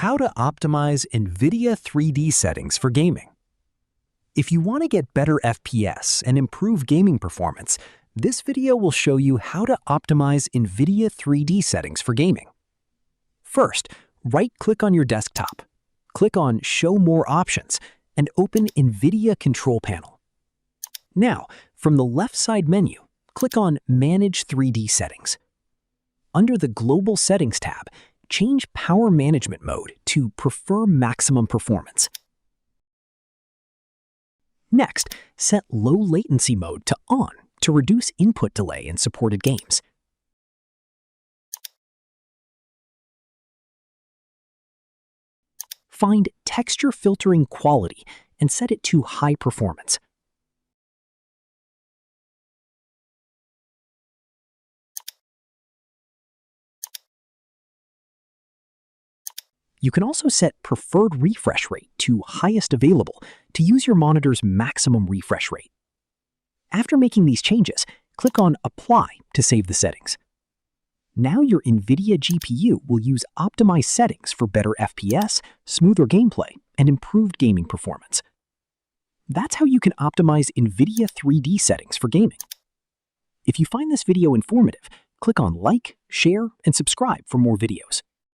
How to optimize NVIDIA 3D settings for gaming. If you want to get better FPS and improve gaming performance, this video will show you how to optimize NVIDIA 3D settings for gaming. First, right-click on your desktop, click on Show More Options, and open NVIDIA Control Panel. Now, from the left side menu, click on Manage 3D Settings. Under the Global Settings tab, change Power Management Mode to Prefer Maximum Performance. Next, set Low Latency Mode to On to reduce input delay in supported games. Find Texture Filtering Quality and set it to High Performance. You can also set Preferred Refresh Rate to Highest Available to use your monitor's maximum refresh rate. After making these changes, click on Apply to save the settings. Now your NVIDIA GPU will use optimized settings for better FPS, smoother gameplay, and improved gaming performance. That's how you can optimize NVIDIA 3D settings for gaming. If you find this video informative, click on Like, Share, and Subscribe for more videos.